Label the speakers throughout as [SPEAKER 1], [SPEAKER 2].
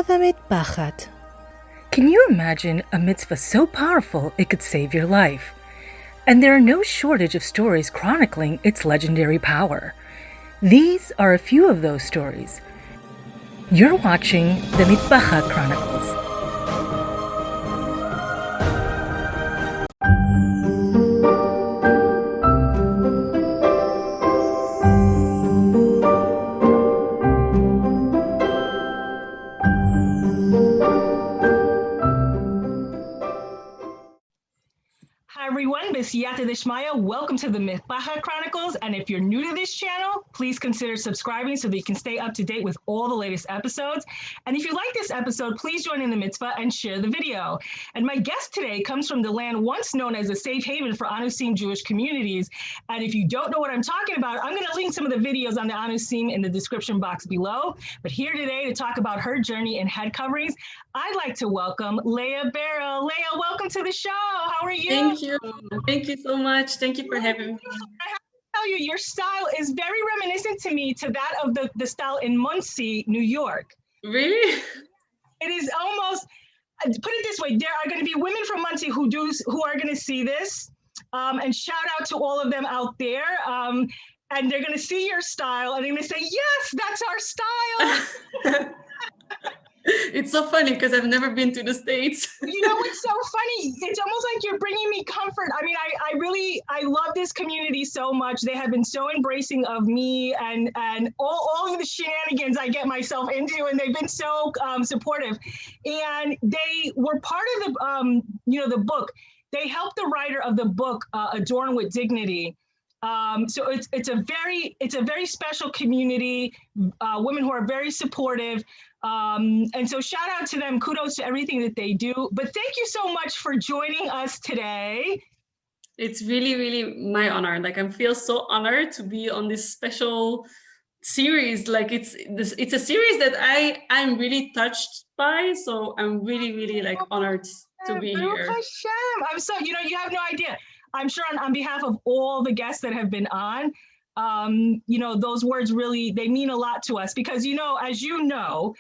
[SPEAKER 1] the Mitpachat.
[SPEAKER 2] Can you imagine a mitzvah so powerful it could save your life? And there are no shortage of stories chronicling its legendary power. These are a few of those stories. You're watching the Mitpachat Chronicles.
[SPEAKER 3] Hi everyone, B'siyata Dishmaya. Welcome to the Mitpachat Chronicles. And if you're new to this channel, please consider subscribing so that you can stay up to date with all the latest episodes. And if you like this episode, please join in the mitzvah and share the video. And my guest today comes from the land once known as a safe haven for Anusim Jewish communities. And if you don't know what I'm talking about, I'm going to link some of the videos on the Anusim in the description box below. But here today to talk about her journey in head coverings, I'd like to welcome Leah Barel. Leah, welcome to the show. How are you?
[SPEAKER 4] Thank you. Thank you so much. Thank you for having me.
[SPEAKER 3] I have to tell you, your style is very reminiscent to me to that of the style in Muncie, New York.
[SPEAKER 4] Really?
[SPEAKER 3] It is almost, put it this way, there are going to be women from Muncie who are going to see this. And shout out to all of them out there. And they're going to see your style and they're going to say, yes, that's our style.
[SPEAKER 4] It's so funny because I've never been to the States.
[SPEAKER 3] You know, it's so funny. It's almost like you're bringing me comfort. I mean, I love this community so much. They have been so embracing of me and all of the shenanigans I get myself into, and they've been so supportive. And they were part of the, the book. They helped the writer of the book Adorn with Dignity. So it's a very special community, women who are very supportive. And so shout out to them, kudos to everything that they do. But thank you so much for joining us today.
[SPEAKER 4] It's really, really my honor. Like I feel so honored to be on this special series. Like it's a series that I'm really touched by. So I'm really, really like honored to be here.
[SPEAKER 3] Hashem. I'm so, you have no idea. I'm sure on behalf of all the guests that have been on, those words really, they mean a lot to us because, as you know,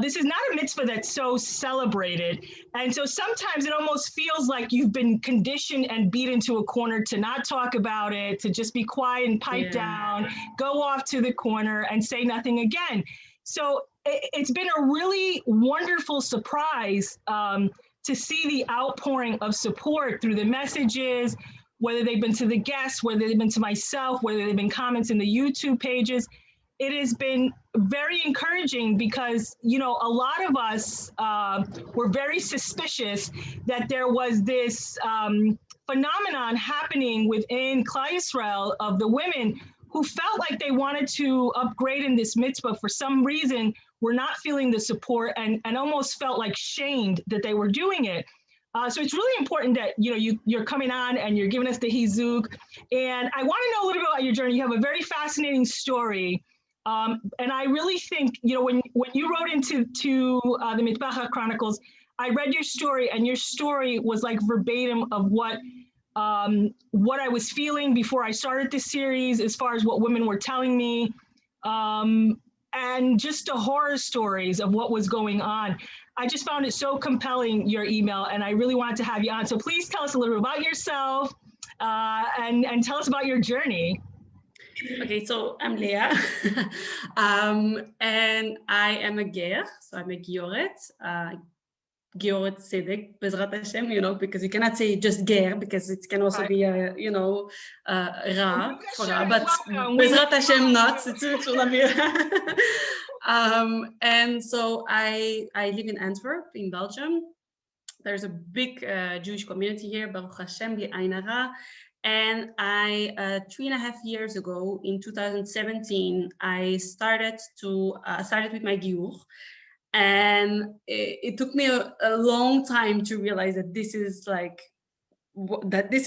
[SPEAKER 3] this is not a mitzvah that's so celebrated. And so sometimes it almost feels like you've been conditioned and beat into a corner to not talk about it, to just be quiet and pipe down, go off to the corner and say nothing again. So it's been a really wonderful surprise to see the outpouring of support through the messages, whether they've been to the guests, whether they've been to myself, whether they've been comments in the YouTube pages. It has been very encouraging because, a lot of us were very suspicious that there was this phenomenon happening within Klal Yisrael of the women who felt like they wanted to upgrade in this mitzvah for some reason, were not feeling the support and almost felt like shamed that they were doing it. So it's really important that, you're coming on and you're giving us the hizuk. And I want to know a little bit about your journey. You have a very fascinating story. And I really think, when you wrote into the Mitpachat Chronicles, I read your story and your story was like verbatim of what I was feeling before I started this series, as far as what women were telling me, and just the horror stories of what was going on. I just found it so compelling, your email, and I really wanted to have you on. So please tell us a little bit about yourself and tell us about your journey.
[SPEAKER 4] Okay, so I'm Leah, and I am a ger, so I'm a gioret. Gioret Tzedek, Bezrat Hashem, because you cannot say just ger, because it can also be Ra, for Ra, but Bezrat Hashem not, and so I live in Antwerp, in Belgium. There's a big Jewish community here, Baruch Hashem, B'Ain Hara. And 3.5 years ago, in 2017, I started with my giur. And it took me a long time to realize that this is my path, this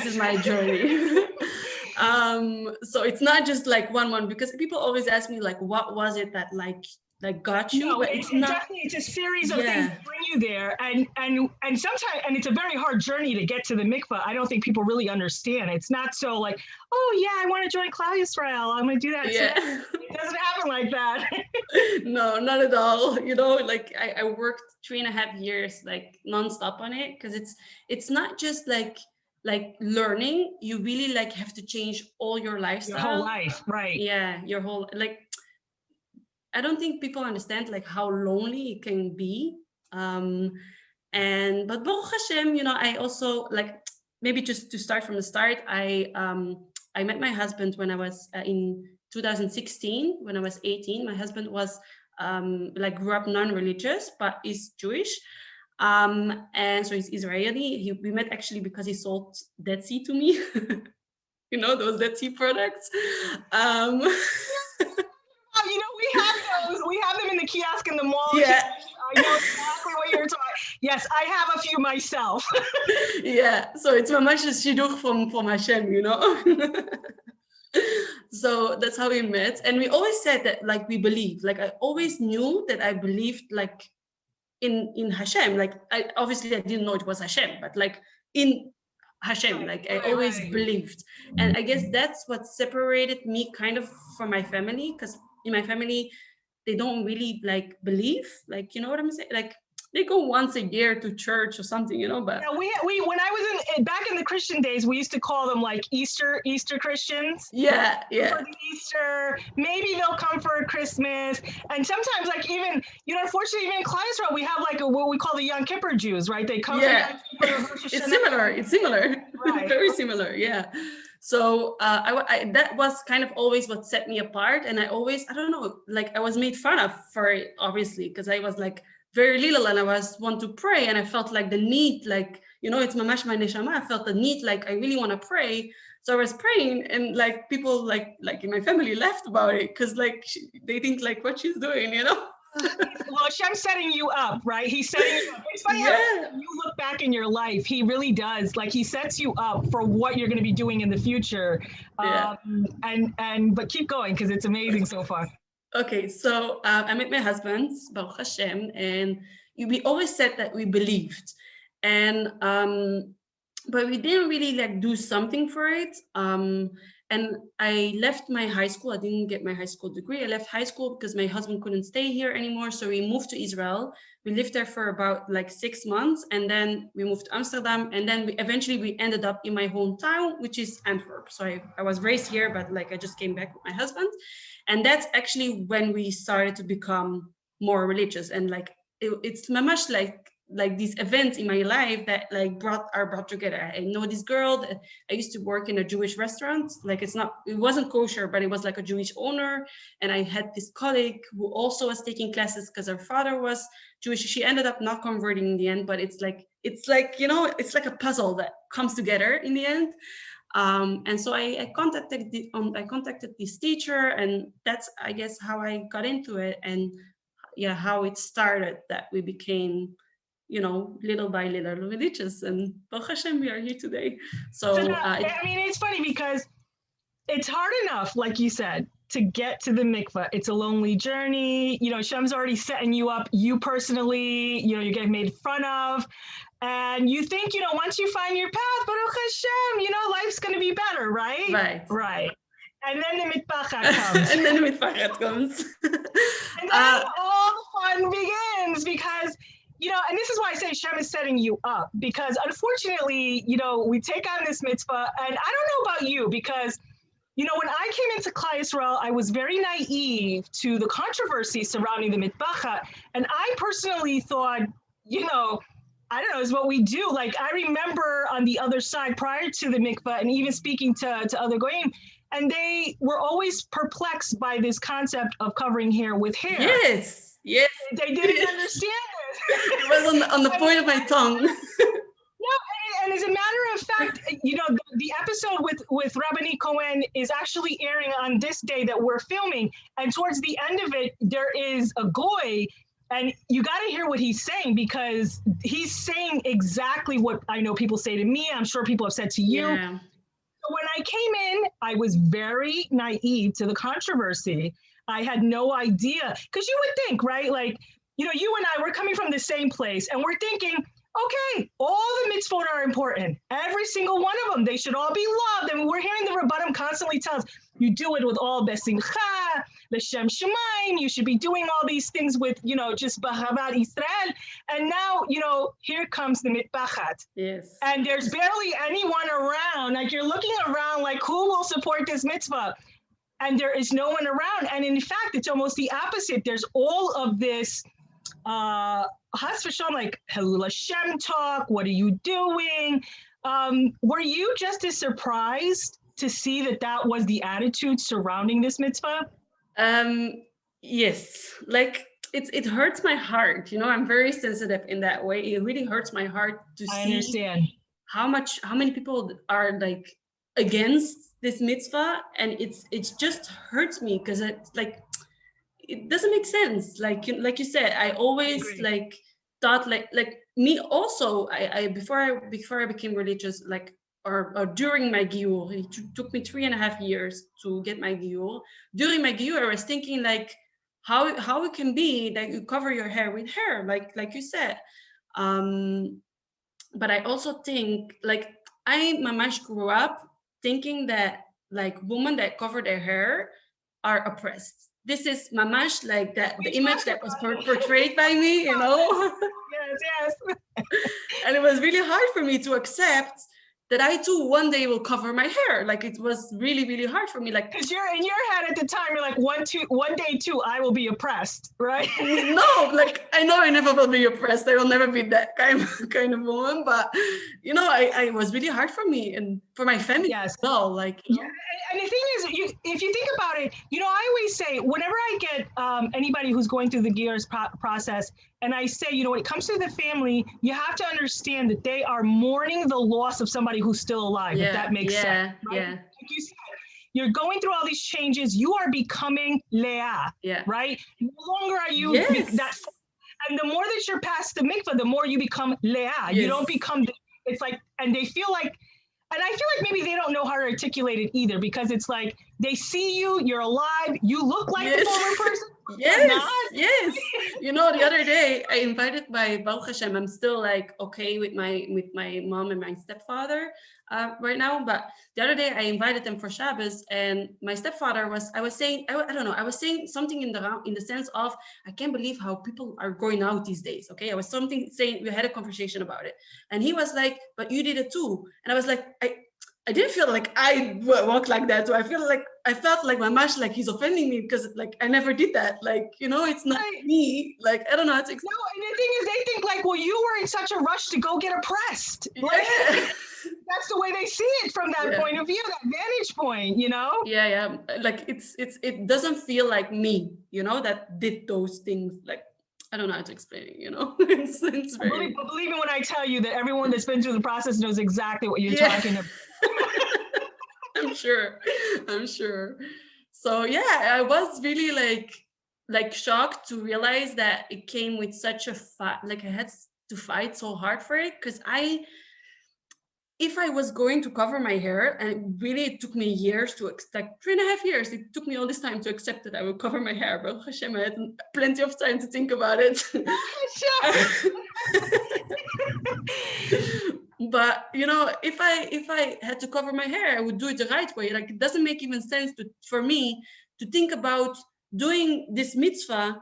[SPEAKER 4] is my journey. So it's not just like one, because people always ask me like, what was it that got you?
[SPEAKER 3] No, but it's a series of things that bring you there, and sometimes, and it's a very hard journey to get to the mikvah. I don't think people really understand. It's not so like, oh yeah, I want to join Klal Yisrael, I'm going to do that.
[SPEAKER 4] Yeah.
[SPEAKER 3] So it doesn't happen like that.
[SPEAKER 4] No, not at all. You know, like I worked 3.5 years like nonstop on it, because it's not just like learning. You really like have to change all your
[SPEAKER 3] Your whole
[SPEAKER 4] lifestyle.
[SPEAKER 3] life, right?
[SPEAKER 4] Yeah, your whole like I don't think people understand like how lonely it can be. Um, and but Baruch Hashem, you know, I also like, maybe just to start from the start, I met my husband when I was in 2016, when I was 18. My husband was like grew up non-religious, but is Jewish. And so he's Israeli. We met actually because he sold Dead Sea to me. You know, those Dead Sea products. Um,
[SPEAKER 3] Oh, you know, we have those. We have them in the kiosk in the mall.
[SPEAKER 4] yeah.
[SPEAKER 3] I know exactly what you're talking. Yes, I have a few myself.
[SPEAKER 4] Yeah, so it's mamash a shidduch from Hashem, you know. So that's how we met, and we always said that like we believe. Like I always knew that I believed like in Hashem. Like I didn't know it was Hashem, but like in Hashem, like I always believed. And I guess that's what separated me kind of from my family, because in my family they don't really like believe, like, you know what I'm saying, like they go once a year to church or something, you know. But
[SPEAKER 3] Yeah, we when I was in back in the Christian days, we used to call them like Easter Christians.
[SPEAKER 4] yeah,
[SPEAKER 3] For
[SPEAKER 4] yeah,
[SPEAKER 3] the Easter, maybe they'll come for Christmas, and sometimes like even, you know, unfortunately even in Kleisra we have like what we call the Yom Kippur Jews, right? They come
[SPEAKER 4] yeah.
[SPEAKER 3] for Yom Kippur,
[SPEAKER 4] It's similar,
[SPEAKER 3] right?
[SPEAKER 4] very similar, yeah. So I that was kind of always what set me apart, and I always, I don't know, like I was made fun of for it, obviously, because I was like very little and I was want to pray, and I felt like the need, like, you know, it's mamash my neshama. I felt the need, like I really want to pray. So I was praying, and like people like in my family laughed about it, because like they think like what she's doing, you know.
[SPEAKER 3] Well, Hashem's setting you up, right? He's setting you up. It's funny how
[SPEAKER 4] Yeah,
[SPEAKER 3] you look back in your life, he really does. Like he sets you up for what you're going to be doing in the future.
[SPEAKER 4] yeah.
[SPEAKER 3] But keep going because it's amazing so far.
[SPEAKER 4] Okay, so I met my husband, Baruch Hashem, and we always said that we believed, and but we didn't really like do something for it. And I left my high school. I didn't get my high school degree. I left high school because my husband couldn't stay here anymore. So we moved to Israel. We lived there for about like 6 months, and then we moved to Amsterdam, and then eventually we ended up in my hometown, which is Antwerp. So I was raised here, but like I just came back with my husband. And that's actually when we started to become more religious, and like it's much like these events in my life that like brought together. I know this girl that I used to work in a Jewish restaurant. Like it wasn't kosher, but it was like a Jewish owner. And I had this colleague who also was taking classes because her father was Jewish. She ended up not converting in the end, but it's like, you know, it's like a puzzle that comes together in the end. And so I contacted this teacher, and that's, I guess, how I got into it, and yeah, how it started, that we became, you know, little by little religious, and Baruch Hashem, we are here today. So
[SPEAKER 3] I mean, it's funny because it's hard enough, like you said, to get to the mikvah. It's a lonely journey. You know, Shem's already setting you up. You personally, you know, you get made fun of. And you think, you know, once you find your path, Baruch Hashem, you know, life's going to be better, right?
[SPEAKER 4] Right.
[SPEAKER 3] And then the Mitpachat comes.
[SPEAKER 4] And then Mitpachat comes.
[SPEAKER 3] And then all the fun begins because, you know, and this is why I say Shem is setting you up, because unfortunately, you know, we take on this mitzvah, and I don't know about you, because, you know, when I came into Klal Yisrael, I was very naive to the controversy surrounding the Mitpachat, and I personally thought, you know, I don't know, is what we do. Like, I remember on the other side prior to the mikvah, and even speaking to other goyim, and they were always perplexed by this concept of covering hair with hair.
[SPEAKER 4] Yes.
[SPEAKER 3] They didn't understand this.
[SPEAKER 4] It was on the point of my tongue.
[SPEAKER 3] Yeah, and as a matter of fact, you know, the episode with Rabbani Cohen is actually airing on this day that we're filming, and towards the end of it, there is a goy. And you got to hear what he's saying, because he's saying exactly what I know people say to me. I'm sure people have said to you.
[SPEAKER 4] Yeah.
[SPEAKER 3] So when I came in, I was very naive to the controversy. I had no idea, because you would think, right? Like, you know, you and I, we're coming from the same place, and we're thinking, okay, all the mitzvot are important. Every single one of them, they should all be loved. And we're hearing the Rabbanim constantly tell us, you do it with all besimcha, l'shem shemaim. You should be doing all these things with, just b'ahavat Israel. And now, here comes the mitpachat.
[SPEAKER 4] Yes.
[SPEAKER 3] And there's barely anyone around. Like you're looking around, like who will support this mitzvah? And there is no one around. And in fact, it's almost the opposite. There's all of this Has v'shalom, like Hilul Hashem talk. What are you doing? Were you just as surprised to see that was the attitude surrounding this mitzvah?
[SPEAKER 4] Yes, like it hurts my heart. I'm very sensitive in that way. It really hurts my heart to see
[SPEAKER 3] Understand
[SPEAKER 4] how many people are like against this mitzvah, and it just hurts me because it's like it doesn't make sense. Like you said, I always like thought like me also. I before I became religious, like or during my giyur, it took me 3.5 years to get my giyur. During my giyur, I was thinking like how it can be that you cover your hair with hair, like you said. But I also think like I mamash grew up thinking that like women that cover their hair are oppressed. This is mamash like that, the image that was portrayed by me,
[SPEAKER 3] Yes.
[SPEAKER 4] And it was really hard for me to accept that I too one day will cover my hair. Like it was really, really hard for me. Like,
[SPEAKER 3] because you're in your head at the time, you're like one day too, I will be oppressed, right?
[SPEAKER 4] No, like I know I never will be oppressed. I will never be that kind of woman. But I was really hard for me and for my family as well. Like,
[SPEAKER 3] and the thing is, if you think about it, I always say whenever I get anybody who's going through the gears process, and I say, when it comes to the family, you have to understand that they are mourning the loss of somebody who's still alive, if that makes sense. Right?
[SPEAKER 4] Yeah.
[SPEAKER 3] Like you said, you're going through all these changes. You are becoming Leah, right? No longer are you that. And the more that you're past the mikvah, the more you become Leah. Yes. You don't become, it's like, and they feel like, and I feel like maybe they don't know how to articulate it either, because it's like they see you, you're alive, you look like the former person.
[SPEAKER 4] Yes. The other day I invited my Baruch Hashem. I'm still like okay with my mom and my stepfather right now, but the other day I invited them for Shabbos, and my stepfather was saying saying something in the sense of I can't believe how people are going out these days. Okay, I was saying we had a conversation about it, and he was like, but you did it too, and I was like I didn't feel like I walk like that. So I felt like my mash, like he's offending me because like I never did that. Like, it's not me. Like, I don't know how to explain.
[SPEAKER 3] No, and the thing is they think like, well, you were in such a rush to go get oppressed. Like, that's the way they see it from that point of view, that vantage point,
[SPEAKER 4] Yeah. Like it doesn't feel like me, that did those things. Like, I don't know how to explain it, it's very...
[SPEAKER 3] Believe me when I tell you that everyone that's been through the process knows exactly what you're talking about.
[SPEAKER 4] I'm sure. So I was really like shocked to realize that it came with such a fight. Like I had to fight so hard for it, because if I was going to cover my hair, and it took me years to like 3.5 years, it took me all this time to accept that I would cover my hair. But Hashem, I had plenty of time to think about it. But if I had to cover my hair, I would do it the right way. Like it doesn't make even sense for me to think about doing this mitzvah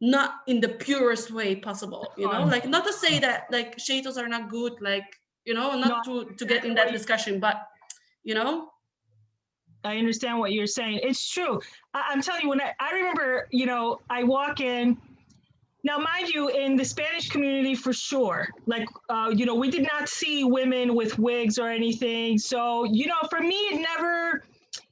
[SPEAKER 4] not in the purest way possible. Like not to say that like sheitos are not good, like not to get in that discussion, but
[SPEAKER 3] I understand what you're saying. It's true. I'm telling you, when I remember, I walk in. Now, mind you, in the Spanish community, for sure, like, we did not see women with wigs or anything. So, for me,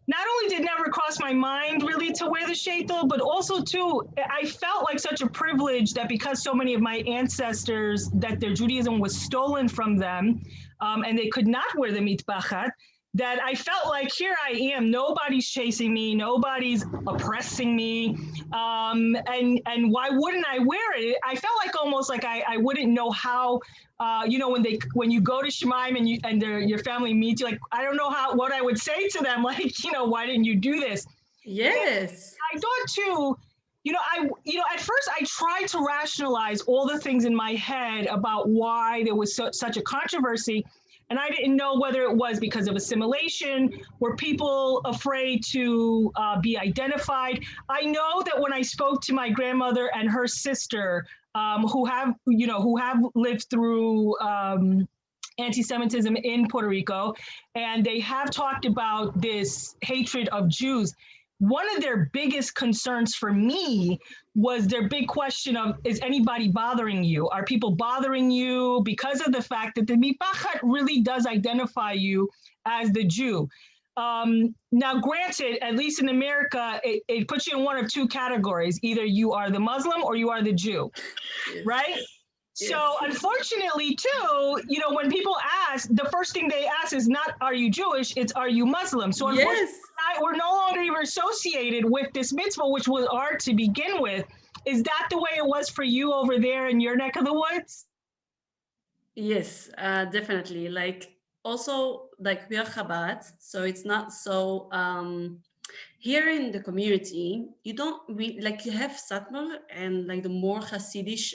[SPEAKER 3] not only did it never cross my mind really to wear the sheitel, but also too, I felt like such a privilege that because so many of my ancestors, that their Judaism was stolen from them, and they could not wear the mitpachat, that I felt like here I am, nobody's chasing me, nobody's oppressing me, and why wouldn't I wear it? I felt like almost like I wouldn't know how, when you go to Shemaim and your family meets you, like I don't know what I would say to them, like why didn't you do this?
[SPEAKER 4] Yes,
[SPEAKER 3] I thought too. At first I tried to rationalize all the things in my head about why there was such a controversy. And I didn't know whether it was because of assimilation, were people afraid to be identified. I know that when I spoke to my grandmother and her sister, who have lived through anti-Semitism in Puerto Rico, and they have talked about this hatred of Jews. One of their biggest concerns for me was their big question of, is anybody bothering you? Are people bothering you? Because of the fact that the Mitpachat really does identify you as the Jew. Now, granted, at least in America, it puts you in one of two categories. Either you are the Muslim or you are the Jew, right? So unfortunately, too, when people ask, the first thing they ask is not, are you Jewish? It's, are you Muslim? So unfortunately, we're no longer even associated with this mitzvah, which was art to begin with. Is that the way it was for you over there in your neck of the woods?
[SPEAKER 4] Yes, definitely. Like also like we are Chabad, so it's not so here in the community, you don't like you have Satmar and like the more Hasidish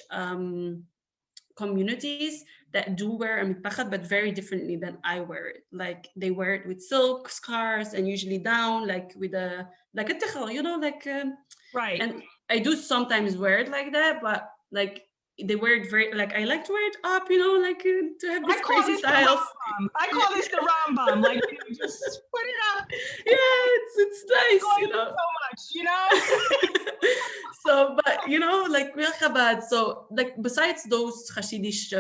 [SPEAKER 4] communities that do wear a mitpachat, but very differently than I wear it. Like they wear it with silk scarves and usually down, like with a tichel,
[SPEAKER 3] Right.
[SPEAKER 4] And I do sometimes wear it like that, but like they wear it very like I like to wear it up, to have these crazy styles.
[SPEAKER 3] I call this the Rambam, like just put it up.
[SPEAKER 4] Yeah, it's nice,
[SPEAKER 3] so much,
[SPEAKER 4] So, but like we're Chabad, so like besides those Hasidish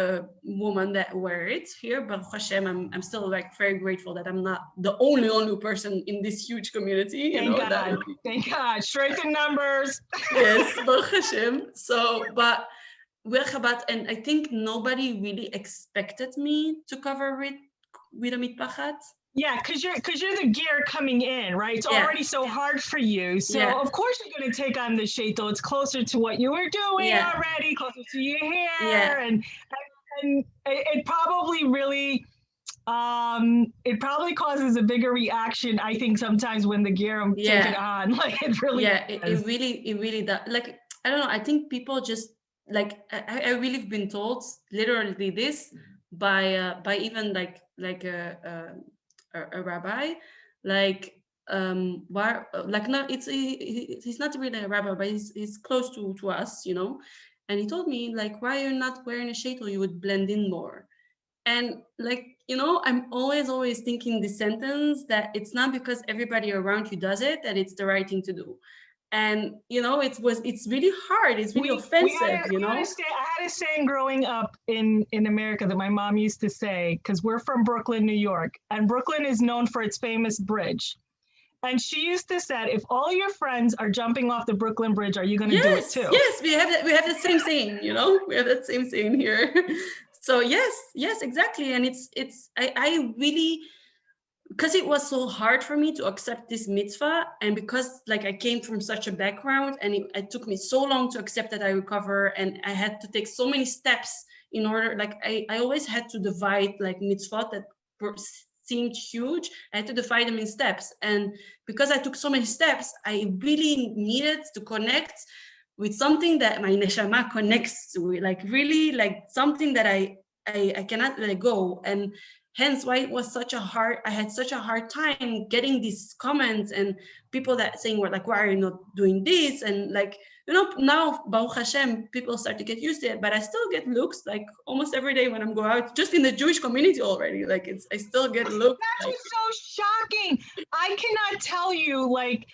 [SPEAKER 4] women that wear it here, Baruch Hashem, I'm still like very grateful that I'm not the only person in this huge community.
[SPEAKER 3] Thank God, strengthen numbers.
[SPEAKER 4] Yes, Baruch Hashem. So, but we're Chabad, and I think nobody really expected me to cover it with a mitpachat.
[SPEAKER 3] Yeah, because you're the gear coming in, right? It's already so hard for you. So of course you're going to take on the shaitel. It's closer to what you were doing already, closer to your hair, and it probably really it probably causes a bigger reaction, I think, sometimes when the gear take it on. Like it really
[SPEAKER 4] it really does. Like I don't know, I think people just like I really have been told literally this by even like a rabbi, like why like no, he's not really a rabbi, but he's close to us, and he told me like, why you're not wearing a shaitel, you would blend in more. And like, I'm always thinking this sentence that it's not because everybody around you does it that it's the right thing to do. And it's really hard, it's really offensive.
[SPEAKER 3] I had a saying growing up in America that my mom used to say, because we're from Brooklyn, New York, and Brooklyn is known for its famous bridge. And she used to say, if all your friends are jumping off the Brooklyn Bridge, are you going to do it too?
[SPEAKER 4] Yes, we have the same saying, we have that same saying here. So yes, exactly. And I really, because it was so hard for me to accept this mitzvah, and because like I came from such a background, and it took me so long to accept that I recover, and I had to take so many steps in order, like I always had to divide like mitzvot that seemed huge. I had to divide them in steps, and because I took so many steps, I really needed to connect with something that my neshama connects to, like really like something that I cannot let go. And hence why it was I had such a hard time getting these comments and people that saying, were like, why are you not doing this? And like, now Baruch Hashem, people start to get used to it, but I still get looks like almost every day when I'm going out, just in the Jewish community already. Like I still get looks.
[SPEAKER 3] That was so shocking. I cannot tell you, like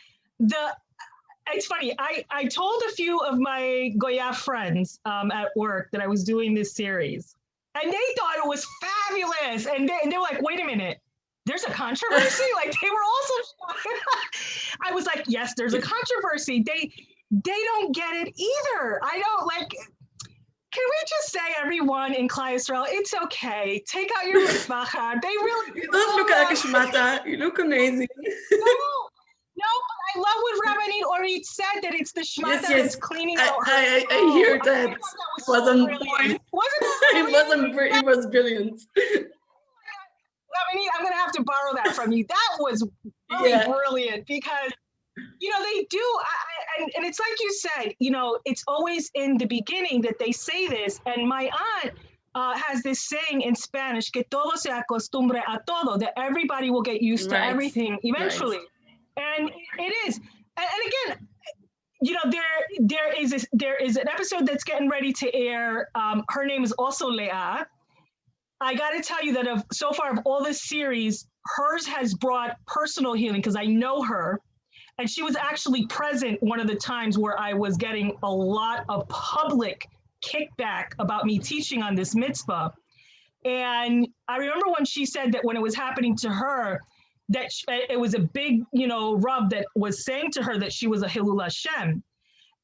[SPEAKER 3] it's funny. I told a few of my Goya friends at work that I was doing this series, and they thought it was fabulous. And they were like, wait a minute, there's a controversy? Like they were also I was like, yes, there's a controversy. They don't get it either. I don't like, can we just say, everyone in Klal Yisrael, it's okay. Take out your mitzvah. They really
[SPEAKER 4] You don't look like a shmata. You look amazing.
[SPEAKER 3] No, but I love what Rabbanit Orit said, that it's the shmata that's cleaning out her
[SPEAKER 4] I hear that. It wasn't
[SPEAKER 3] brilliant.
[SPEAKER 4] It was brilliant.
[SPEAKER 3] Rabbanit, I'm going to have to borrow that from you. That was really brilliant, because, they do, and it's like you said, it's always in the beginning that they say this. And my aunt, has this saying in Spanish, que todo se acostumbre a todo, that everybody will get used to everything eventually. And it is. And again, there is an episode that's getting ready to air. Her name is also Leah. I got to tell you that so far of all this series, hers has brought personal healing because I know her. And she was actually present one of the times where I was getting a lot of public kickback about me teaching on this mitzvah. And I remember when she said that when it was happening to her, that it was a big, Rav that was saying to her that she was a Hilul Hashem.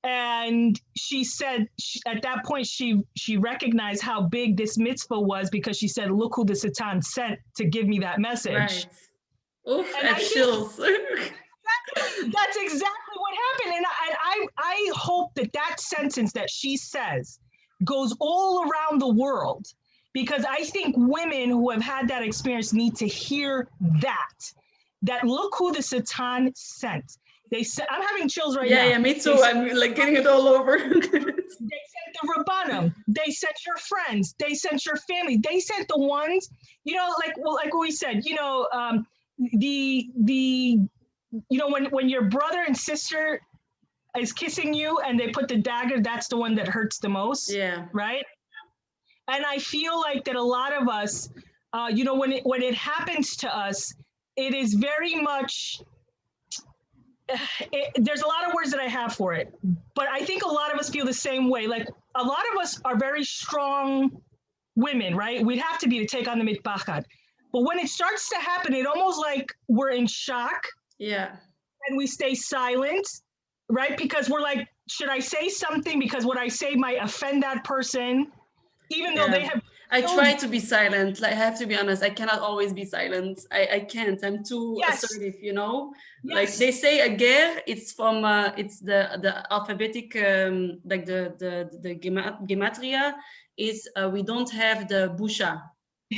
[SPEAKER 3] And she said at that point, she recognized how big this mitzvah was because she said, look who the Satan sent to give me that message.
[SPEAKER 4] Right. Oof, and chills.
[SPEAKER 3] That's exactly what happened. And I hope that sentence that she says goes all around the world, because I think women who have had that experience need to hear that look who the Satan sent. They said, I'm having chills right now.
[SPEAKER 4] Yeah, me too. I'm like getting it all over.
[SPEAKER 3] They sent the Rabbanim. They sent your friends. They sent your family. They sent the ones, like what we said, when your brother and sister is kissing you and they put the dagger, that's the one that hurts the most.
[SPEAKER 4] Yeah.
[SPEAKER 3] Right. And I feel like that a lot of us, when it happens to us, it is very much, there's a lot of words that I have for it, but I think a lot of us feel the same way. Like a lot of us are very strong women, right? We'd have to be to take on the Mitpachat. But when it starts to happen, it almost like we're in shock.
[SPEAKER 4] Yeah.
[SPEAKER 3] And we stay silent, right? Because we're like, should I say something? Because what I say might offend that person, even though they have.
[SPEAKER 4] I try to be silent. Like, I have to be honest. I cannot always be silent. I can't. I'm too assertive, Yes. Like they say, a ger. It's from. It's the alphabetic. Like the gematria is. We don't have the busha,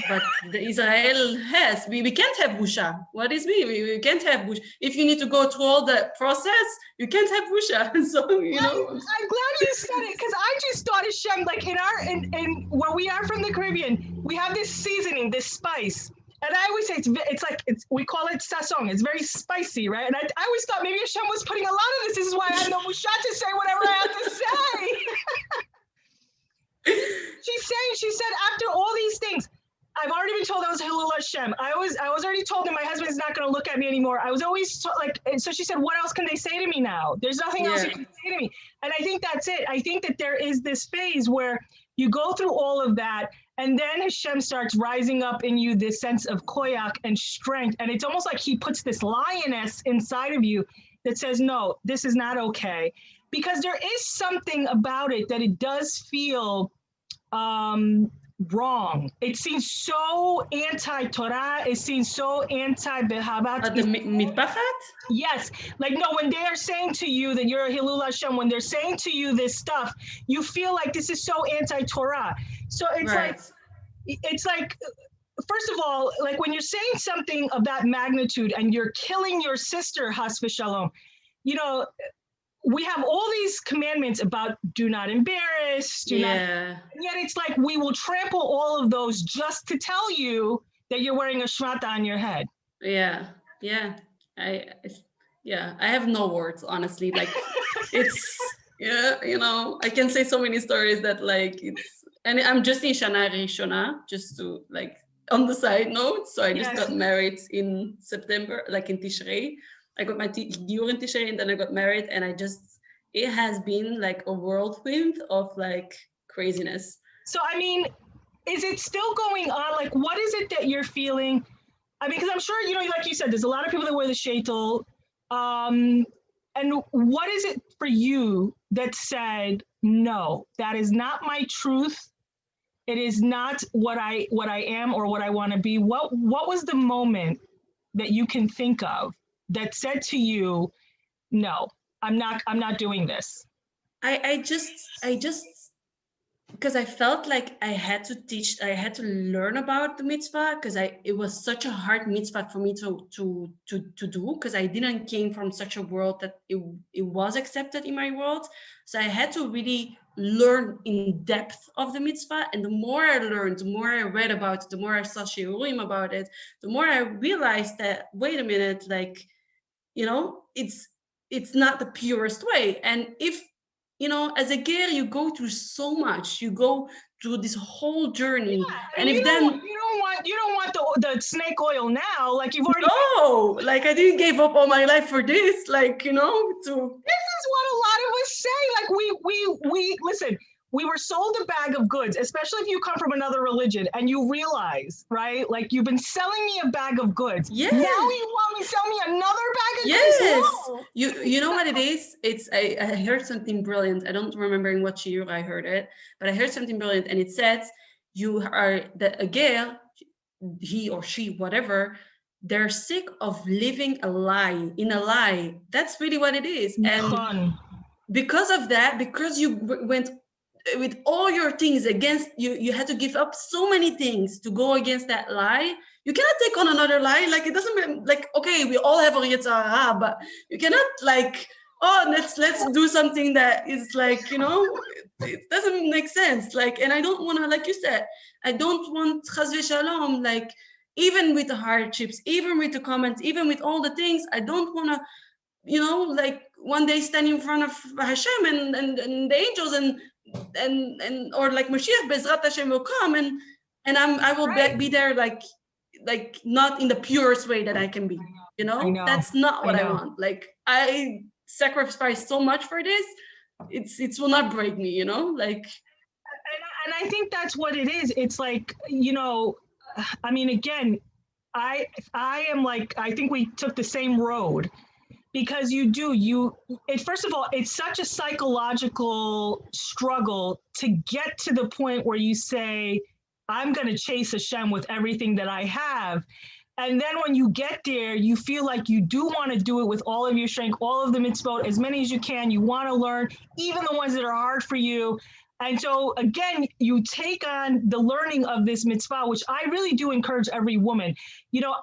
[SPEAKER 4] but the Israel has. We can't have busha. What is we can't have busha. If you need to go through all the process, you can't have busha. So
[SPEAKER 3] I'm glad you said it, because I just thought Hashem, like in where we are from the Caribbean, we have this seasoning, this spice. And I always say we call it sazon. It's very spicy, right? And I always thought maybe Hashem was putting a lot of this. This is why I have no busha to say whatever I have to say. She said after all these things, I've already been told I was Hilul Hashem. I was already told that my husband's not going to look at me anymore. I was always and so she said, what else can they say to me now? There's nothing else you can say to me. And I think that's it. I think that there is this phase where you go through all of that, and then Hashem starts rising up in you this sense of koyak and strength. And it's almost like he puts this lioness inside of you that says, no, this is not okay. Because there is something about it that it does feel wrong. It seems so anti-Torah. It seems so anti-Behavat.
[SPEAKER 4] The Mitpachat?
[SPEAKER 3] Yes. Like, no, when they are saying to you that you're a Hilul Hashem, when they're saying to you this stuff, you feel like this is so anti-Torah. So it's like, first of all, like when you're saying something of that magnitude and you're killing your sister, Has v'shalom, we have all these commandments about do not embarrass, not, and yet it's like we will trample all of those just to tell you that you're wearing a shmata on your head.
[SPEAKER 4] I have no words, honestly. Like it's I can say so many stories that like it's, and I'm just in Shana Rishona, just to like on the side note. So I just got married in September, like in Tishrei. I got my dior in Tishrei, and then I got married, and it has been like a whirlwind of like craziness.
[SPEAKER 3] So, I mean, is it still going on? Like, what is it that you're feeling? I mean, because I'm sure, like you said, there's a lot of people that wear the sheitel. And what is it for you that said, no, that is not my truth. It is not what I am or what I want to be. What was the moment that you can think of that said to you, no, I'm not doing this?
[SPEAKER 4] I just because I felt like I had to learn about the mitzvah, because it was such a hard mitzvah for me to do, because I didn't came from such a world that it was accepted in my world. So I had to really learn in depth of the mitzvah. And the more I learned, the more I read about it, the more I saw shiurim about it, the more I realized that, wait a minute, like, it's not the purest way. And if, as a ger, you go through so much, you go through this whole journey.
[SPEAKER 3] And
[SPEAKER 4] And if then,
[SPEAKER 3] you don't want the snake oil now, like you've already.
[SPEAKER 4] no, like, I didn't give up all my life for this, like, to.
[SPEAKER 3] This is what a lot of us say. Like we listen. We were sold a bag of goods, especially if you come from another religion and you realize, right? Like, you've been selling me a bag of goods.
[SPEAKER 4] Yes.
[SPEAKER 3] Now you want me to sell me another bag of
[SPEAKER 4] Yes.
[SPEAKER 3] goods? Whoa.
[SPEAKER 4] You know what it is? It's I heard something brilliant. I don't remember in what shiur I heard it, but I heard something brilliant, and it says you are a ger, he or she, whatever, they're sick of living a lie. That's really what it is. And
[SPEAKER 3] Fun.
[SPEAKER 4] because of that, because you went with all your things against you had to give up so many things to go against that lie. You cannot take on another lie. Like, it doesn't mean, like, okay, we all have a yetzer hara, but you cannot, like, let's do something that is, like, it doesn't make sense. Like, and I don't want to, like you said, I don't want chas v'shalom, like, even with the hardships, even with the comments, even with all the things, I don't want to, like, one day stand in front of Hashem and the angels and or like Mashiach Bezrat Hashem will come, and I will be there, like not in the purest way that I can be.
[SPEAKER 3] I know.
[SPEAKER 4] That's not what I
[SPEAKER 3] know.
[SPEAKER 4] want. Like, I sacrifice so much for this. It will not break me. Like.
[SPEAKER 3] And I think that's what it is. It's like, I mean, again, I am like, I think we took the same road. Because first of all, it's such a psychological struggle to get to the point where you say, I'm going to chase Hashem with everything that I have. And then when you get there, you feel like you do want to do it with all of your strength, all of the mitzvot, as many as you can. You want to learn, even the ones that are hard for you. And so, again, you take on the learning of this mitzvah, which I really do encourage every woman.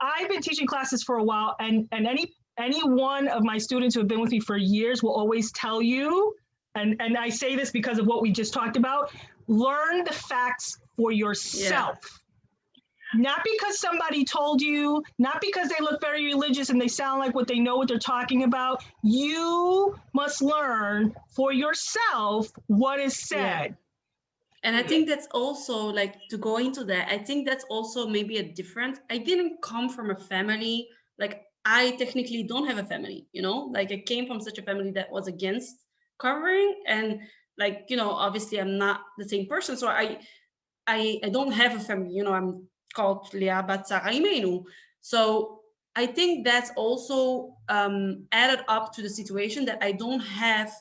[SPEAKER 3] I've been teaching classes for a while, and any one of my students who have been with me for years will always tell you, and I say this because of what we just talked about, learn the facts for yourself. Yeah. Not because somebody told you, not because they look very religious and they sound like they know what they're talking about. You must learn for yourself what is said.
[SPEAKER 4] Yeah. And I think that's also, like, to go into that, I think that's also maybe a difference. I didn't come from a family, like, I technically don't have a family, like, I came from such a family that was against covering, and, like, obviously I'm not the same person. So I don't have a family, I'm called Leah Barel. So I think that's also added up to the situation that I don't have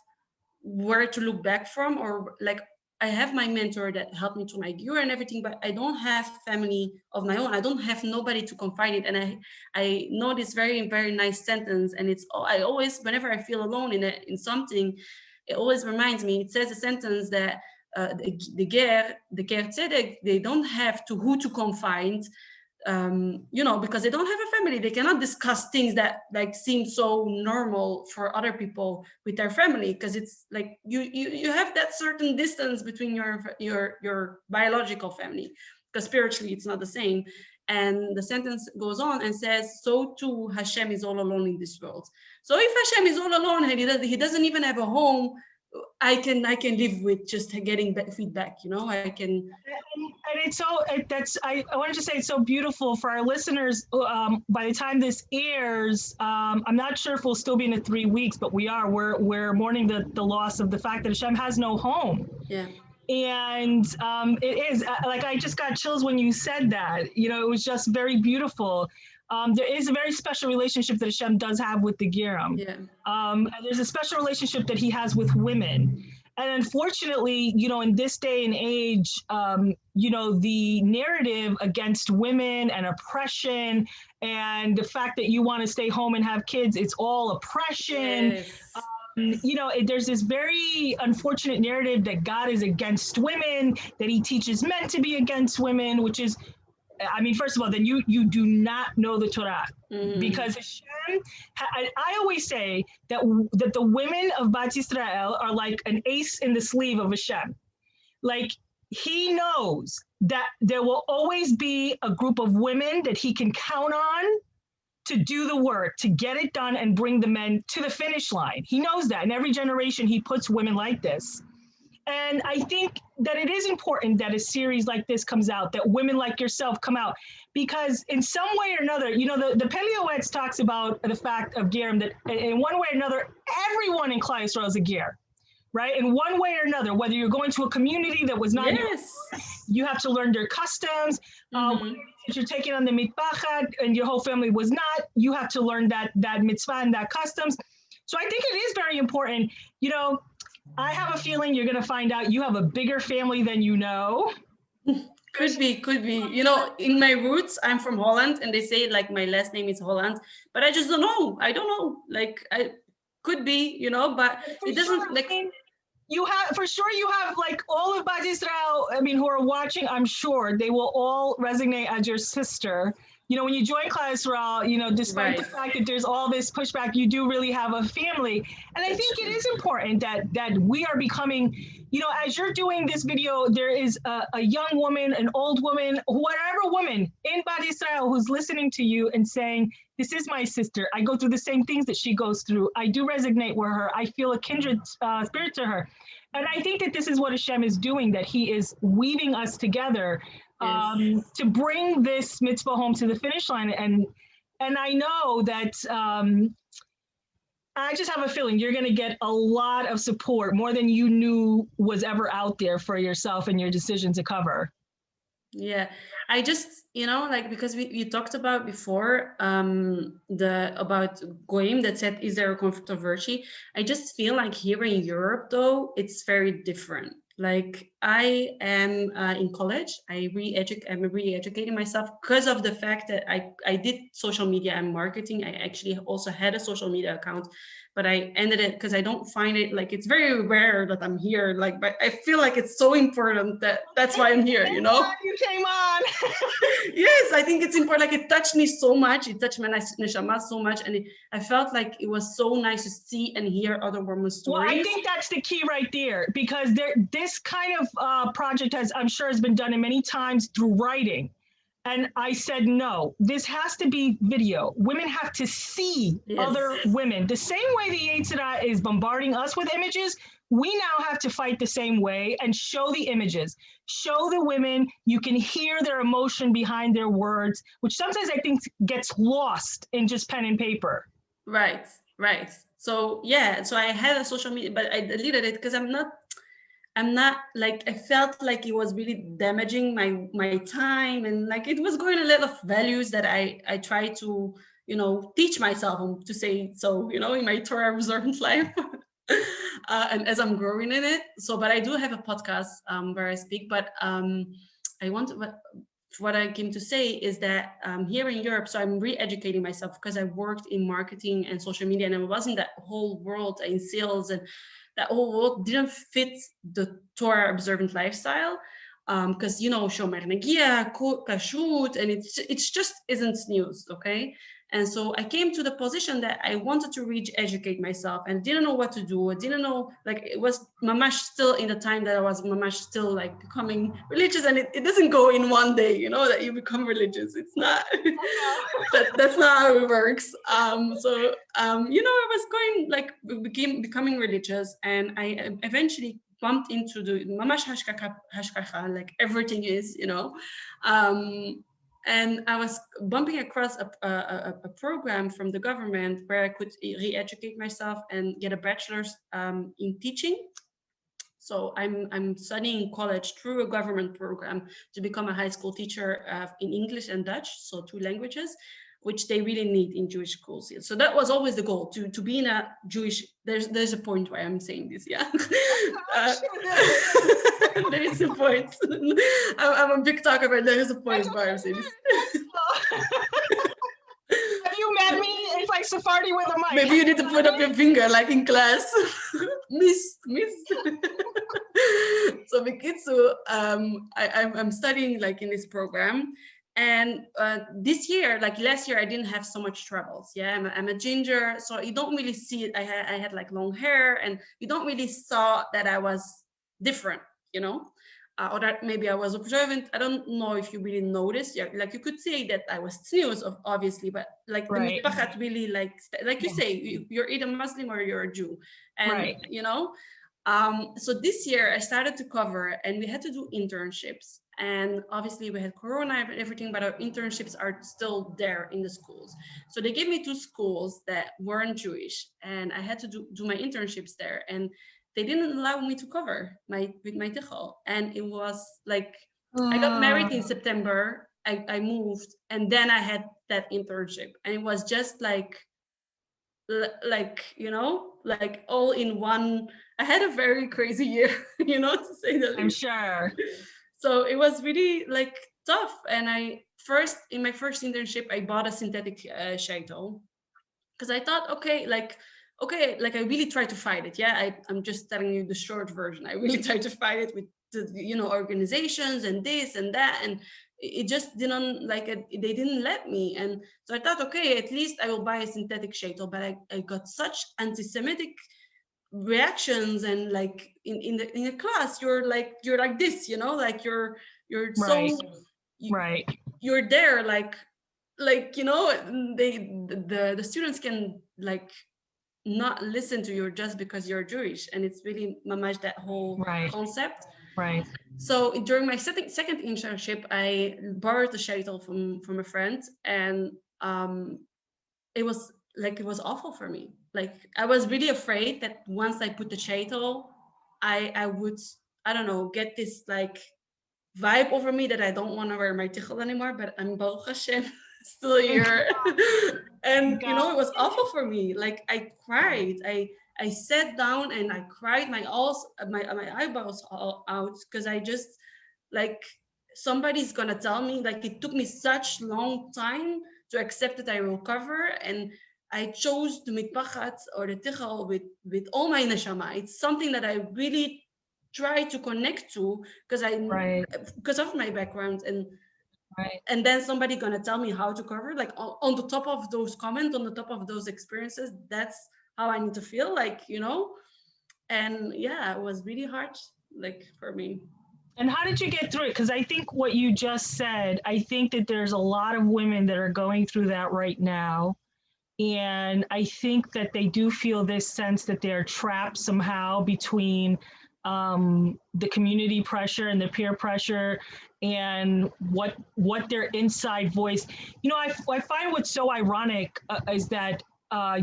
[SPEAKER 4] where to look back from, or, like, I have my mentor that helped me through my gear and everything, but I don't have family of my own. I don't have nobody to confide in. And I know this very, very nice sentence, and I always, whenever I feel alone in something, it always reminds me. It says a sentence that the ger tzedek, they don't have who to confide, because they don't have a family. They cannot discuss things that, like, seem so normal for other people with their family, because it's like you have that certain distance between your biological family, because spiritually it's not the same. And the sentence goes on and says, so too Hashem is all alone in this world. So if Hashem is all alone and he doesn't even have a home, I can live with just getting feedback. I can.
[SPEAKER 3] And it's I wanted to say it's so beautiful for our listeners. By the time this airs, I'm not sure if we'll still be in the 3 weeks, but we're mourning the loss of the fact that Hashem has no home.
[SPEAKER 4] Yeah.
[SPEAKER 3] And it is like, I just got chills when you said that. It was just very beautiful. There is a very special relationship that Hashem does have with the Gerim.
[SPEAKER 4] Yeah.
[SPEAKER 3] There's a special relationship that he has with women. And unfortunately, in this day and age, the narrative against women and oppression and the fact that you want to stay home and have kids, it's all oppression.
[SPEAKER 4] Yes.
[SPEAKER 3] There's this very unfortunate narrative that God is against women, that he teaches men to be against women, which is, first of all, then you do not know the Torah. Because Hashem, I always say that the women of Bat Yisrael are like an ace in the sleeve of Hashem. Like, he knows that there will always be a group of women that he can count on to do the work, to get it done and bring the men to the finish line. He knows that. In every generation, he puts women like this. And I think that it is important that a series like this comes out, that women like yourself come out, because in some way or another, the Paleo-X talks about the fact of Gerim, that in one way or another, everyone in Klal Yisrael is a Ger, right? In one way or another, whether you're going to a community that was not you have to learn their customs. If you're taking on the Mitpachat and your whole family was not, you have to learn that mitzvah and that customs. So I think it is very important. I have a feeling you're going to find out you have a bigger family than you know.
[SPEAKER 4] Could be. In my roots, I'm from Holland, and they say like my last name is Holland, but I just don't know. I don't know. Like, I could be, but it doesn't like.
[SPEAKER 3] You have, for sure, you have like all of Bat Yisrael, who are watching, I'm sure they will all resonate as your sister. When you join Klal Yisrael, despite the fact that there's all this pushback, you do really have a family. And I think it is important that we are becoming, as you're doing this video, there is a young woman, an old woman, whatever woman in Bat Yisrael who's listening to you and saying, this is my sister. I go through the same things that she goes through. I do resonate with her. I feel a kindred spirit to her. And I think that this is what Hashem is doing, that he is weaving us together to bring this mitzvah home to the finish line. And I know that I just have a feeling you're going to get a lot of support, more than you knew was ever out there for yourself and your decision to cover.
[SPEAKER 4] Yeah, I just, because we talked about before about Goyim that said, is there a controversy? I just feel like here in Europe, though, it's very different. Like, I am in college. I'm re-educating myself because of the fact that I did social media and marketing. I actually also had a social media account, but I ended it because I don't find it, like, it's very rare that I'm here. Like, but I feel like it's so important that's why I'm here,
[SPEAKER 3] You came on.
[SPEAKER 4] Yes, I think it's important. Like, it touched me so much. It touched my neshama so much. And I felt like it was so nice to see and hear other women's stories.
[SPEAKER 3] Well, I think that's the key right there, because this kind of project has been done many times through writing. And I said, no, this has to be video. Women have to see other women. The same way the Yetzer Hara is bombarding us with images, we now have to fight the same way and show the images. Show the women. You can hear their emotion behind their words, which sometimes I think gets lost in just pen and paper.
[SPEAKER 4] Right. So I had a social media, but I deleted it because I'm not like, I felt like it was really damaging my time, and like it was going a lot of values that I try to, teach myself, to say so, in my Torah observant life. And as I'm growing in it. So, but I do have a podcast where I speak, but what I came to say is that here in Europe, so I'm re-educating myself because I worked in marketing and social media, and I was in that whole world in sales, and that whole world didn't fit the Torah observant lifestyle, because shomer negia, kashrut, and it's just isn't news, okay? And so I came to the position that I wanted to educate myself, and didn't know what to do. I didn't know, like, it was mamash still in the time that I was mamash still like becoming religious, and it doesn't go in one day, that you become religious. It's not, that's not how it works. I was going, like, becoming religious, and I eventually bumped into the mamash hashkacha, like everything is, and I was bumping across a program from the government where I could re-educate myself and get a bachelor's in teaching. So I'm studying college through a government program to become a high school teacher in English and Dutch, so 2 languages, which they really need in Jewish schools. So that was always the goal, to be in a Jewish, there's a point why I'm saying this, yeah. There is a point. I'm a big talker, but there is a point why I'm saying this.
[SPEAKER 3] Have you met me? It's like Sephardi with a mic.
[SPEAKER 4] Maybe you need to put up your finger like in class. Miss. So Bekitsu, I'm studying like in this program. And this year, like last year, I didn't have so much troubles. Yeah, I'm a ginger, so you don't really see it. I had like long hair, and you don't really saw that I was different, you know, or that maybe I was observant. I don't know if you really noticed. Yeah, like you could say that I was tznius, obviously, but like the
[SPEAKER 3] Right.
[SPEAKER 4] mitpachat really like you say, you're either Muslim or you're a Jew, and
[SPEAKER 3] Right.
[SPEAKER 4] you know. So this year I started to cover, and we had to do internships. And obviously we had Corona and everything, but our internships are still there in the schools. So they gave me 2 schools that weren't Jewish, and I had to do my internships there. And they didn't allow me to cover with my tichel. And it was like, I got married in September, I moved, and then I had that internship. And it was just like, you know, like all in one. I had a very crazy year, you know, to say the least.
[SPEAKER 3] I'm sure.
[SPEAKER 4] So it was really like tough. And in my first internship, I bought a synthetic shaitel because I thought, okay, like I really tried to fight it. Yeah, I'm just telling you the short version. I really tried to fight it with the, you know, organizations and this and that, and it just didn't they didn't let me. And so I thought, okay, at least I will buy a synthetic shaitel. But I got such anti-Semitic reactions, and like in a class you're like this, you know, like you're
[SPEAKER 3] Right.
[SPEAKER 4] so
[SPEAKER 3] Right.
[SPEAKER 4] you're there like you know, the students can like not listen to you just because you're Jewish, and it's really mamash that whole
[SPEAKER 3] Right.
[SPEAKER 4] concept.
[SPEAKER 3] Right.
[SPEAKER 4] So during my second internship, I borrowed the shaitel from a friend, and it was awful for me. Like I was really afraid that once I put the shaitel, I would, I don't know, get this like vibe over me that I don't want to wear my tichel anymore. But I'm Baruch Hashem still here, and you know, it was awful for me. Like I cried. I sat down and I cried my eyebrows all out, because I just like, somebody's gonna tell me. Like it took me such long time to accept that I will cover, and I chose to mitpachat or the tichel with all my neshama. It's something that I really try to connect to,
[SPEAKER 3] Right.
[SPEAKER 4] because of my background.
[SPEAKER 3] Right.
[SPEAKER 4] And then somebody gonna tell me how to cover, like on the top of those comments, on the top of those experiences. That's how I need to feel, like, you know. And yeah, it was really hard, like, for me.
[SPEAKER 3] And how did you get through it? Because I think what you just said, I think that there's a lot of women that are going through that right now. And I think that they do feel this sense that they're trapped somehow between the community pressure and the peer pressure and what their inside voice. You know, I find what's so ironic is that,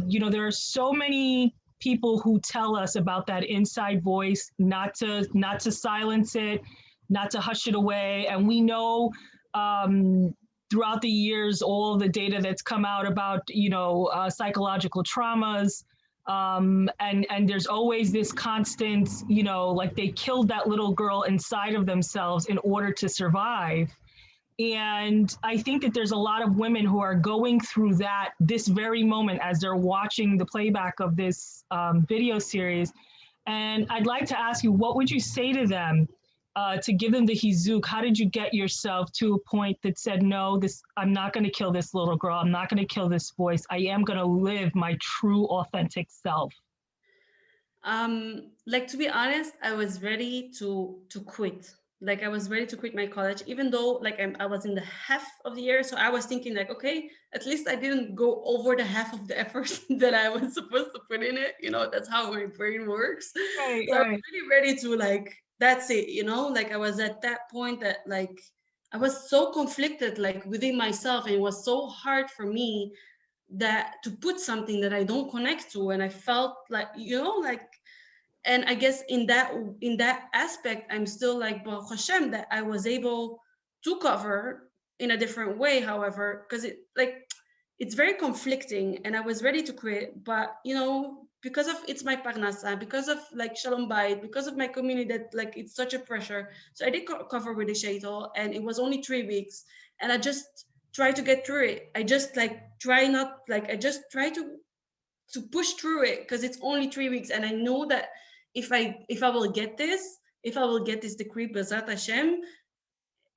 [SPEAKER 3] you know, there are so many people who tell us about that inside voice, not to silence it, not to hush it away. And we know throughout the years, all the data that's come out about, you know, psychological traumas. And there's always this constant, you know, like they killed that little girl inside of themselves in order to survive. And I think that there's a lot of women who are going through that this very moment as they're watching the playback of this video series. And I'd like to ask you, what would you say to them to give them the hizuk? How did you get yourself to a point that said, no, I'm not going to kill this little girl. I'm not going to kill this voice. I am going to live my true, authentic self.
[SPEAKER 4] Like, to be honest, I was ready to quit. Like I was ready to quit my college, even though like I was in the half of the year. So I was thinking like, okay, at least I didn't go over the half of the effort that I was supposed to put in it. You know, that's how my brain works.
[SPEAKER 3] Right,
[SPEAKER 4] So
[SPEAKER 3] right.
[SPEAKER 4] I was really ready to like, that's it, you know, like I was at that point that like, I was so conflicted like within myself, and it was so hard for me that to put something that I don't connect to. And I felt like, you know, like, and I guess in that aspect, I'm still like Baruch Hashem that I was able to cover in a different way. However, because it's very conflicting, and I was ready to quit, but you know, because of it's my parnasa, because of like Shalom Bayit, because of my community that like it's such a pressure. So I did cover with the shaitel, and it was only 3 weeks, and I just try to get through it. I just like try not like I just try to push through it, because it's only 3 weeks, and I know that if I will get this, degree, Bezrat Hashem,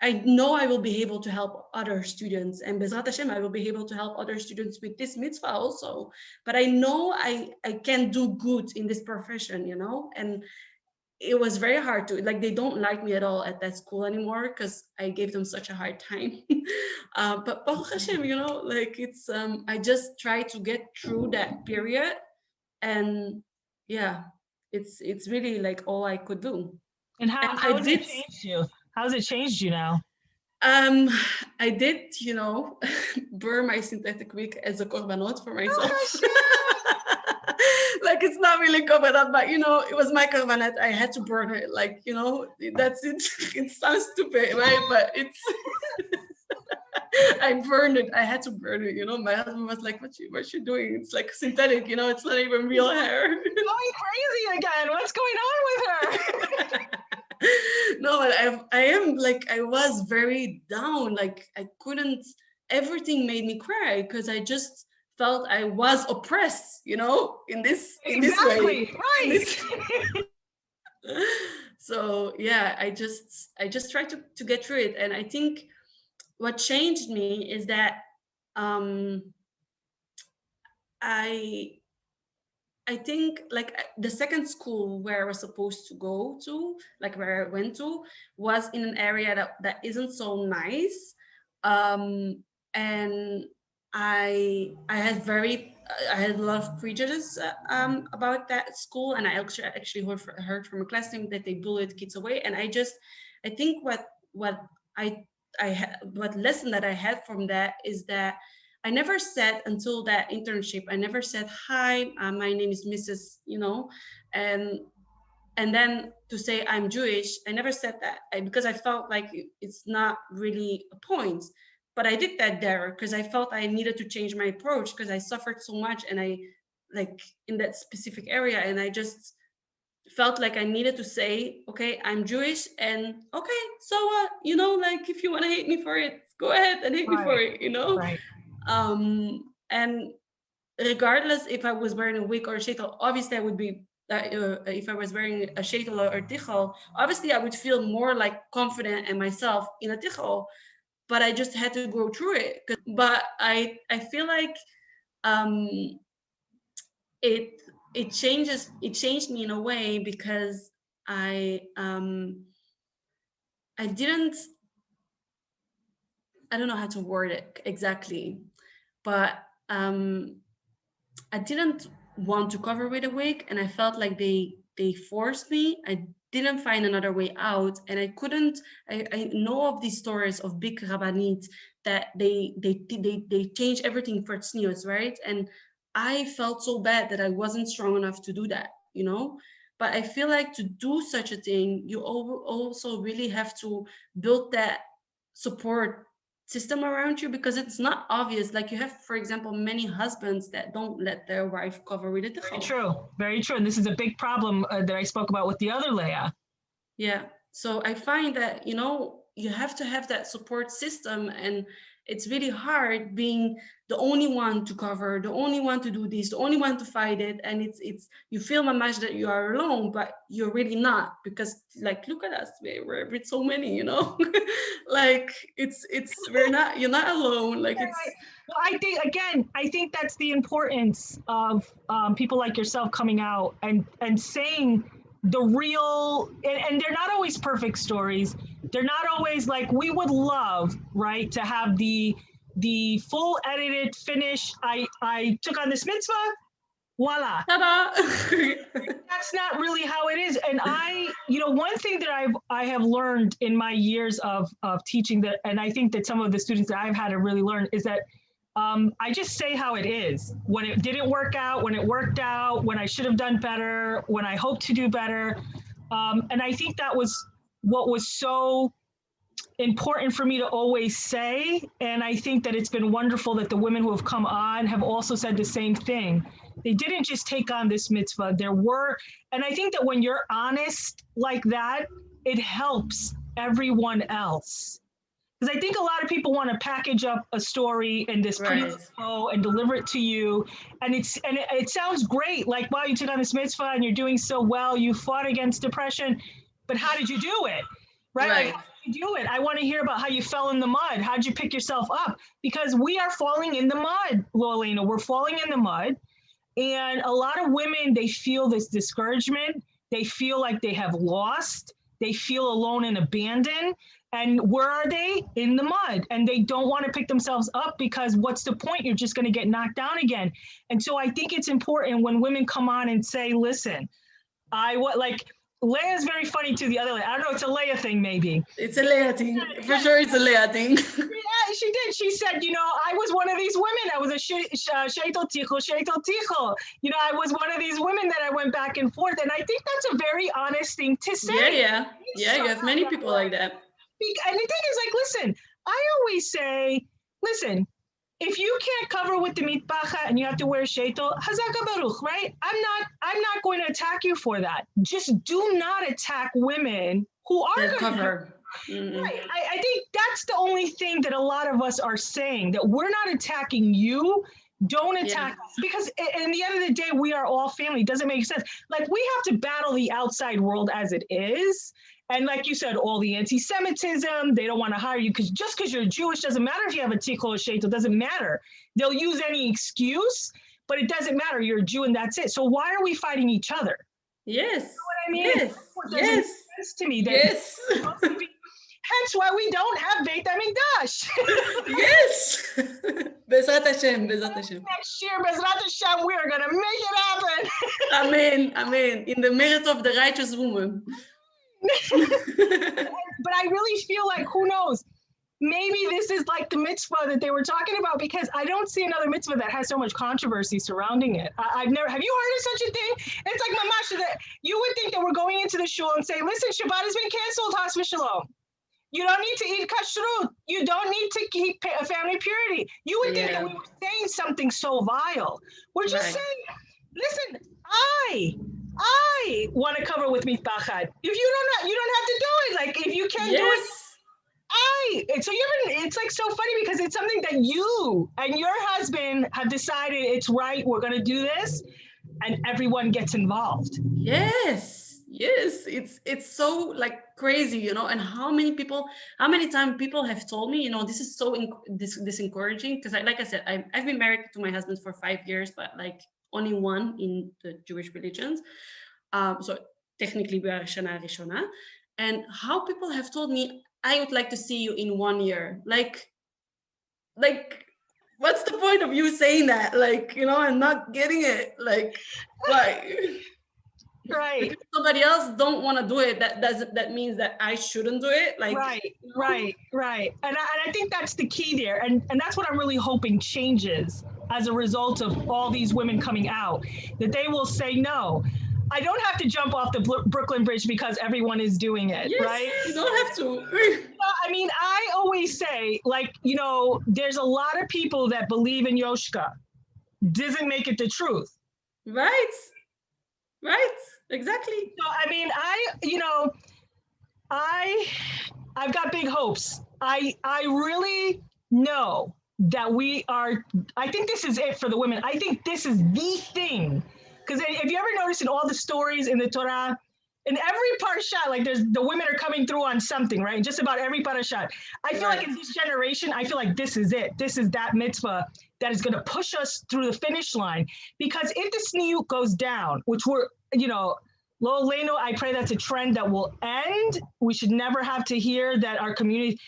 [SPEAKER 4] I know I will be able to help other students, and Bezrat Hashem, I will be able to help other students with this mitzvah also. But I know I can do good in this profession, you know, and it was very hard to, like, they don't like me at all at that school anymore because I gave them such a hard time. But Baruch Hashem, you know, like it's, I just try to get through that period, and yeah, it's really like all I could do.
[SPEAKER 3] And how
[SPEAKER 4] I
[SPEAKER 3] has
[SPEAKER 4] did,
[SPEAKER 3] it changed you? How has it changed you now?
[SPEAKER 4] I did, you know, burn my synthetic wig as a korbanot for myself. Like, it's not really korbanot, but you know, it was my korbanot. I had to burn it. Like, you know, that's it. It sounds stupid, right? But it's I burned it. I had to burn it. You know, my husband was like, "What you doing? It's like synthetic. You know, it's not even real hair."
[SPEAKER 3] Going crazy again. What's going on with her?
[SPEAKER 4] No, but I am like, I was very down. Like, I couldn't. Everything made me cry because I just felt I was oppressed. You know, in this way.
[SPEAKER 3] Right.
[SPEAKER 4] So yeah, I just tried to get through it, and I think what changed me is that I think like the second school where I was supposed to go to, like where I went to, was in an area that isn't so nice, and I had a lot of prejudice about that school, and I actually heard from a classmate that they bullied kids away, and I think what I what lesson that I had from that is that I never said, until that internship, I never said, "Hi, my name is Mrs." You know, and then to say I'm Jewish, I never said that because I felt like it's not really a point. But I did that there because I felt I needed to change my approach because I suffered so much, and I like in that specific area, and I just felt like I needed to say, okay, I'm Jewish, and okay, so what? You know, like if you want to hate me for it, go ahead and hate me for it, you know?
[SPEAKER 3] Right.
[SPEAKER 4] And regardless if I was wearing a wig or a sheitel, obviously I would be, if I was wearing a sheitel or a tichel, obviously I would feel more like confident in myself in a tichel, but I just had to go through it. But I feel like it changed me in a way because I don't know how to word it exactly, but I didn't want to cover with a wig, and I felt like they forced me. I didn't find another way out, and I couldn't. I know of these stories of big rabbanit that they change everything for tznius, right? And I felt so bad that I wasn't strong enough to do that, you know. But I feel like to do such a thing, you also really have to build that support system around you, because it's not obvious. Like, you have, for example, many husbands that don't let their wife cover with a tichel.
[SPEAKER 3] Very true. And this is a big problem that I spoke about with the other Leah.
[SPEAKER 4] Yeah. So I find that, you know, you have to have that support system, and it's really hard being the only one to cover, the only one to do this, the only one to fight it, and it's you feel much that you are alone, but you're really not, because like, look at us, we're with so many, you know. Like it's you're not alone, like it's.
[SPEAKER 3] Well, I think that's the importance of people like yourself coming out and saying the real, and they're not always perfect stories. They're not always like, we would love, right, to have the full edited finish. I took on this mitzvah, voila. That's not really how it is. And one thing that I have learned in my years of teaching, that, and I think that some of the students that I've had to really learn, is that I just say how it is. When it didn't work out, when it worked out, when I should have done better, when I hope to do better. And I think that was what was so important for me to always say. And I think that it's been wonderful that the women who have come on have also said the same thing. They didn't just take on this mitzvah. And I think that when you're honest like that, it helps everyone else. Because I think a lot of people want to package up a story in this pretty
[SPEAKER 4] Right.
[SPEAKER 3] little bow and deliver it to you. And it sounds great. Like, wow, you took on this mitzvah and you're doing so well. You fought against depression, but how did you do it? Right? Like,
[SPEAKER 4] Right.
[SPEAKER 3] how did you do it? I want to hear about how you fell in the mud. How did you pick yourself up? Because we are falling in the mud, Lolena. We're falling in the mud. And a lot of women, they feel this discouragement. They feel like they have lost. They feel alone and abandoned. And where are they? In the mud. And they don't want to pick themselves up because what's the point? You're just going to get knocked down again. And so I think it's important when women come on and say, listen, like Leah is very funny too. The other Leah, I don't know, it's a Leah thing maybe.
[SPEAKER 4] It's a Leah thing. For sure, it's a Leah thing.
[SPEAKER 3] Yeah, she did. She said, I was one of these women. I was a sheitel tichel. I was one of these women that I went back and forth. And I think that's a very honest thing to say.
[SPEAKER 4] Yeah. You have many people like that.
[SPEAKER 3] And the thing is, like, listen, I always say, listen, if you can't cover with the mitpachat and you have to wear sheitel, hazaka baruch, right? I'm not going to attack you for that. Just do not attack women who are
[SPEAKER 4] That cover. Mm-hmm.
[SPEAKER 3] Right. I think that's the only thing that a lot of us are saying, that we're not attacking you. Don't attack us. Because in the end of the day, we are all family. It doesn't make sense. Like, we have to battle the outside world as it is. And like you said, all the anti-Semitism, they don't want to hire you because you're Jewish. Doesn't matter if you have a tichel or sheitel, doesn't matter. They'll use any excuse, but it doesn't matter. You're a Jew and that's it. So why are we fighting each other?
[SPEAKER 4] Yes.
[SPEAKER 3] You know what I mean?
[SPEAKER 4] Yes.
[SPEAKER 3] Doesn't make sense to me.
[SPEAKER 4] Yes.
[SPEAKER 3] Hence why we don't have Beit HaMikdash.
[SPEAKER 4] Yes. Bezrat Hashem.
[SPEAKER 3] Next year, Bezrat Hashem, we are going to make it happen.
[SPEAKER 4] Amen. In the merit of the righteous woman.
[SPEAKER 3] But I really feel like, who knows? Maybe this is like the mitzvah that they were talking about, because I don't see another mitzvah that has so much controversy surrounding it. Have you heard of such a thing? It's like mamash, that you would think that we're going into the shul and say, listen, Shabbat has been canceled, has v'shalom. You don't need to eat kashrut. You don't need to keep family purity. You would think that we were saying something so vile. We're just saying, listen, I want to cover with mitpachat. If you don't have to do it. Like, if you can't do it, it's like so funny, because it's something that you and your husband have decided it's right. We're going to do this, and everyone gets involved.
[SPEAKER 4] Yes. It's so like crazy, and how many times people have told me, this is so this encouraging, because like I said, I've been married to my husband for 5 years, but like only one in the Jewish religions. So technically we are Shana Rishona, and how people have told me, I would like to see you in 1 year. Like, what's the point of you saying that? Like, I'm not getting it. Like, why?
[SPEAKER 3] Right.
[SPEAKER 4] If somebody else don't want to do it, that means that I shouldn't do it. Like,
[SPEAKER 3] right. And I think that's the key there. And that's what I'm really hoping changes as a result of all these women coming out, that they will say, no, I don't have to jump off the Brooklyn Bridge because everyone is doing it, right?
[SPEAKER 4] You don't have to.
[SPEAKER 3] I mean, I always say, like, there's a lot of people that believe in Yoshka, doesn't make it the truth.
[SPEAKER 4] Right. Exactly.
[SPEAKER 3] So, I mean, I've got big hopes. I really know that I think this is it for the women. I think this is the thing. Because if you ever notice in all the stories in the Torah, in every parasha, like the women are coming through on something, right? Just about every parasha. I feel like in this generation, I feel like this is it. This is that mitzvah that is going to push us through the finish line. Because if the tzniut goes down, which we're, Lo Leinu, I pray that's a trend that will end. We should never have to hear that our community,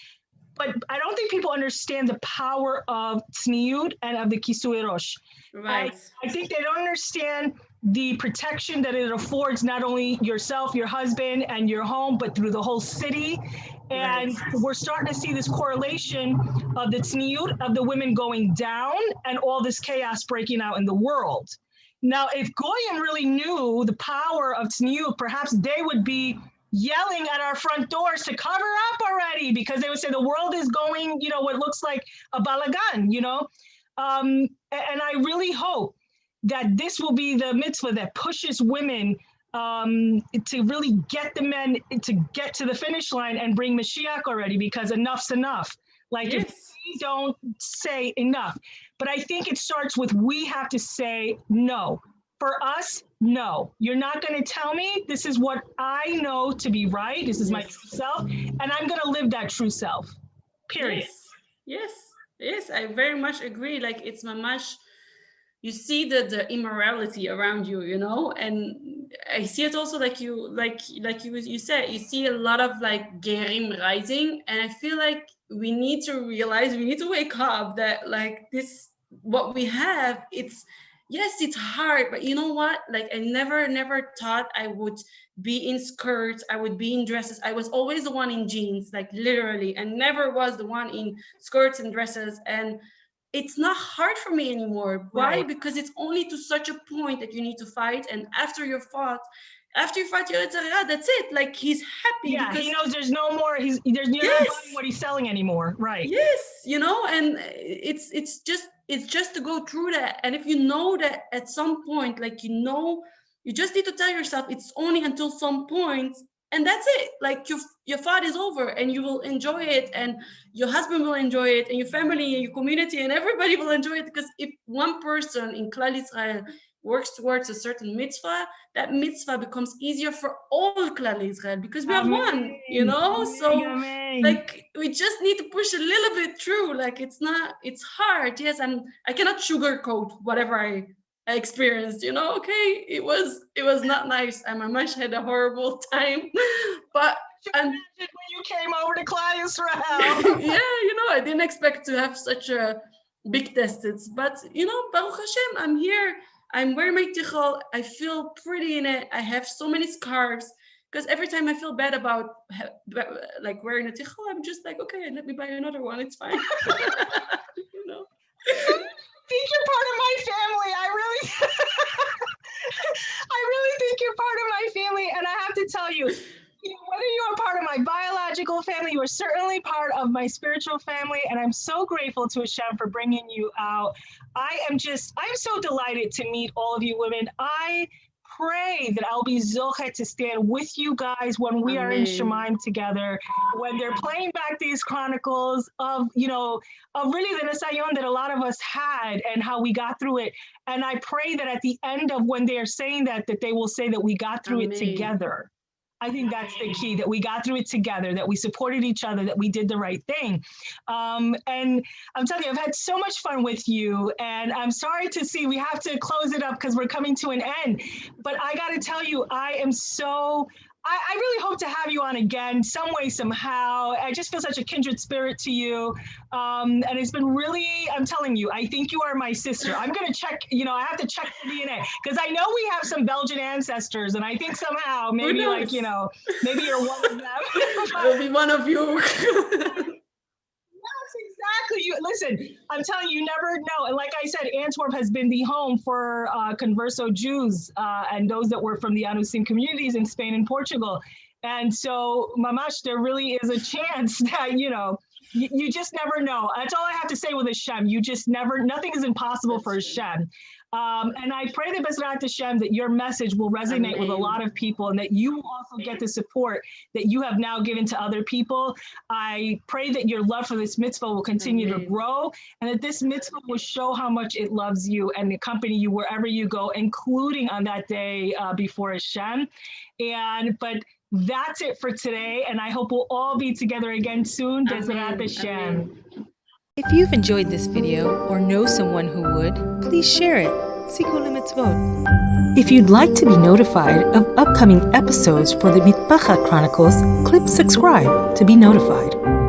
[SPEAKER 3] but I don't think people understand the power of tzniut and of the Kisui Rosh.
[SPEAKER 4] Right.
[SPEAKER 3] I think they don't understand the protection that it affords not only yourself, your husband, and your home, but through the whole city. And we're starting to see this correlation of the tzniut of the women going down and all this chaos breaking out in the world. Now, if Goyim really knew the power of tzniut, perhaps they would be yelling at our front doors to cover up already, because they would say the world is going, what looks like a balagan, and I really hope that this will be the mitzvah that pushes women to really get the men to get to the finish line and bring Mashiach already, because enough's enough. Like if we don't say enough, but I think it starts with we have to say no. For us, no. You're not going to tell me this is what I know to be right. This is my true self, and I'm going to live that true self. Period.
[SPEAKER 4] Yes, I very much agree. Like it's mamash. You see the immorality around you, you know, and I see it also like you said, you see a lot of like gerim rising, and I feel like we need to realize, we need to wake up that like this, what we have, it's hard, but you know what? Like I never thought I would be in skirts, I would be in dresses. I was always the one in jeans, like literally, and never was the one in skirts and dresses. And it's not hard for me anymore. Why?
[SPEAKER 3] Right.
[SPEAKER 4] Because it's only to such a point that you need to fight, and after you fight your Yetzirah, that's it. Like he's happy.
[SPEAKER 3] Yeah,
[SPEAKER 4] because
[SPEAKER 3] he knows there's no more. You're not buying what he's selling anymore. Right.
[SPEAKER 4] Yes, you know, and it's just to go through that. And if you know that at some point, like you just need to tell yourself it's only until some point, and that's it. Like your fight is over, and you will enjoy it, and your husband will enjoy it, and your family and your community and everybody will enjoy it. Because if one person in Klal Israel works towards a certain mitzvah, that mitzvah becomes easier for all Klal Israel, because we are one, you know. So like we just need to push a little bit through. Like it's hard, yes, and I cannot sugarcoat whatever I experienced, you know. Okay, it was not nice. I much had a horrible time, but
[SPEAKER 3] when you came over to Klal Israel.
[SPEAKER 4] Yeah, you know, I didn't expect to have such a big tested, but you know, Baruch Hashem, I'm here. I'm wearing my tichel. I feel pretty in it. I have so many scarves, because every time I feel bad about like wearing a tichel, I'm just like, okay, let me buy another one. It's fine. You know.
[SPEAKER 3] I think you're part of my family. I really think you're part of my family. And I have to tell you, whether you are part of my biological family, you are certainly part of my spiritual family. And I'm so grateful to Hashem for bringing you out. I'm so delighted to meet all of you women. I pray that I'll be zochet to stand with you guys when we are in Shemaim together, when they're playing back these chronicles of really the Nisayon that a lot of us had and how we got through it. And I pray that at the end of when they are saying that they will say that we got through it together. I think that's the key, that we got through it together, that we supported each other, that we did the right thing. And I'm telling you, I've had so much fun with you, and I'm sorry to see we have to close it up because we're coming to an end. But I got to tell you, I really hope to have you on again, some way, somehow. I just feel such a kindred spirit to you. And it's been really, I'm telling you, I think you are my sister. I'm going to check, I have to check the DNA, because I know we have some Belgian ancestors, and I think somehow maybe maybe you're one of them.
[SPEAKER 4] I'll be one of you.
[SPEAKER 3] Exactly. Listen, I'm telling you, you never know. And like I said, Antwerp has been the home for Converso Jews and those that were from the Anusim communities in Spain and Portugal. And so, mamash, there really is a chance that, you just never know. That's all I have to say with Hashem. Nothing is impossible for Hashem. And I pray that Bezrat Hashem, that your message will resonate with a lot of people, and that you will also get the support that you have now given to other people. I pray that your love for this mitzvah will continue to grow, and that this mitzvah will show how much it loves you and accompany you wherever you go, including on that day before Hashem. But that's it for today, and I hope we'll all be together again soon. Bezrat Hashem.
[SPEAKER 2] If you've enjoyed this video or know someone who would, please share it. Sikul mitzvot. If you'd like to be notified of upcoming episodes for the Mitpachat Chronicles, click subscribe to be notified.